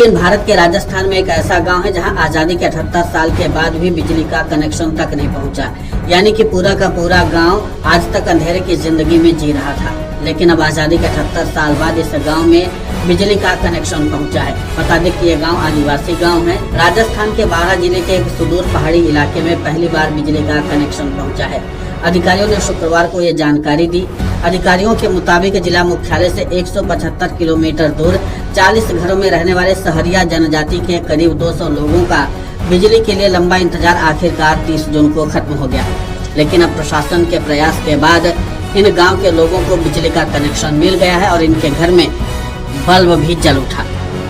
लेकिन भारत के राजस्थान में एक ऐसा गांव है जहां आजादी के 78 साल के बाद भी बिजली का कनेक्शन तक नहीं पहुंचा। यानी कि पूरा का पूरा गांव आज तक अंधेरे की जिंदगी में जी रहा था, लेकिन अब आजादी के 78 साल बाद इस गांव में बिजली का कनेक्शन पहुंचा है। बता दें कि ये गांव आदिवासी गांव है। राजस्थान के बारां जिले के एक सुदूर पहाड़ी इलाके में पहली बार बिजली का कनेक्शन पहुंचा है। अधिकारियों ने शुक्रवार को ये जानकारी दी। अधिकारियों के मुताबिक जिला मुख्यालय से 175 किलोमीटर दूर 40 घरों में रहने वाले सहरिया जनजाति के करीब 200 लोगों का बिजली के लिए लंबा इंतजार आखिरकार 30 जून को खत्म हो गया। लेकिन अब प्रशासन के प्रयास के बाद इन गांव के लोगों को बिजली का कनेक्शन मिल गया है और इनके घर में बल्ब भी जल उठा।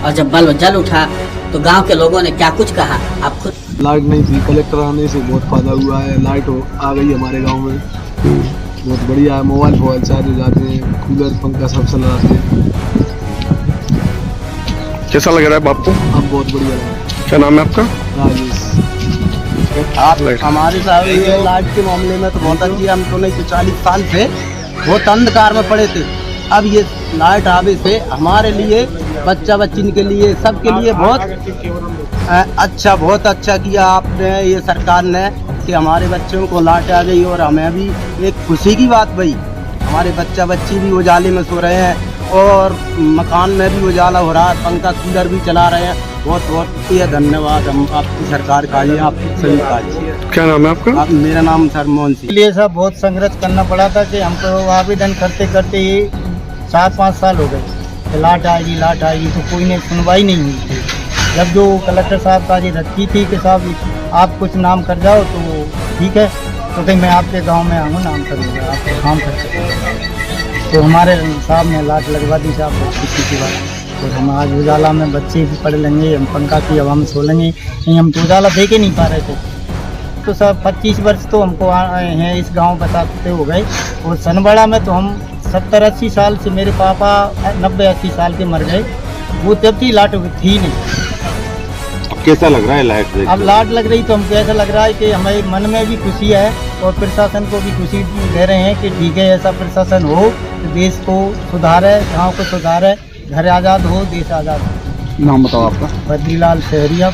और जब बल्ब जल उठा तो गांव के लोगों ने क्या कुछ कहा, आप खुद। लाइट नहीं थी, कलेक्टर आने से बहुत फायदा हुआ है। लाइट आ गई हमारे गांव में, बहुत बढ़िया है। मोबाइल चार्ज हो जाते हैं, कूलर पंखा सब चलाते हैं। कैसा लग रहा है बापू? अब बहुत बढ़िया है। क्या नाम है आपका? राजेश। आप हमारे साथ ये लाइट के मामले में तो बहुत अच्छी है। हम तो नहीं तो 40 साल से बहुत अंधकार में पड़े थे। अब ये लाइट आवे से हमारे लिए, बच्चा बच्ची के लिए, सबके लिए बहुत अच्छा किया आपने, ये सरकार ने, कि हमारे बच्चों को लाइट आ गई। और हमें भी एक खुशी की बात भाई, हमारे बच्चा बच्ची भी उजाले में सो रहे हैं और मकान में भी उजाला हो रहा है, पंखा कूलर भी चला रहे हैं। बहुत बहुत ये धन्यवाद हम आपकी सरकार का, ये आपकी सभी का। क्या नाम है आपका? मेरा नाम सर मोहन सिंह। इसलिए सब बहुत संघर्ष करना पड़ा था कि हमको आवेदन करते करते ही 4-5 साल हो गए। लाइट आएगी तो कोई ने सुनवाई नहीं हुई थी। जब जो कलेक्टर साहब का ये रखी थी कि साहब आप कुछ नाम कर जाओ तो ठीक है, तो फिर मैं आपके गांव में आऊँ, नाम करूँगा, आपको काम कर सकूँगा। तो हमारे साहब ने लाइट लगवा दी साहब, बहुत खुशी की बात। तो हम आज उजाला में बच्चे भी पढ़ लेंगे, हम पंखा की हवा में सो लेंगे। नहीं, हम तो उजाला देख ही नहीं पा रहे थे। तो सब 25 वर्ष तो हमको आए हैं इस गांव बताते हो गए। और सनबड़ा में तो हम 70-80 साल से, मेरे पापा 90-80 साल के मर गए। वो तब की लाइट थी नहीं। कैसा लग रहा है लाइट? अब लाइट लग रही तो हमको ऐसा लग रहा है कि हमारे मन में भी खुशी है और प्रशासन को भी खुशी दे रहे हैं कि ठीक है, ऐसा प्रशासन हो तो देश को सुधारे, गाँव को सुधारे, घर आज़ाद हो, देश आज़ाद हो। नाम बताओ आपका? बद्रीलाल सहरिया।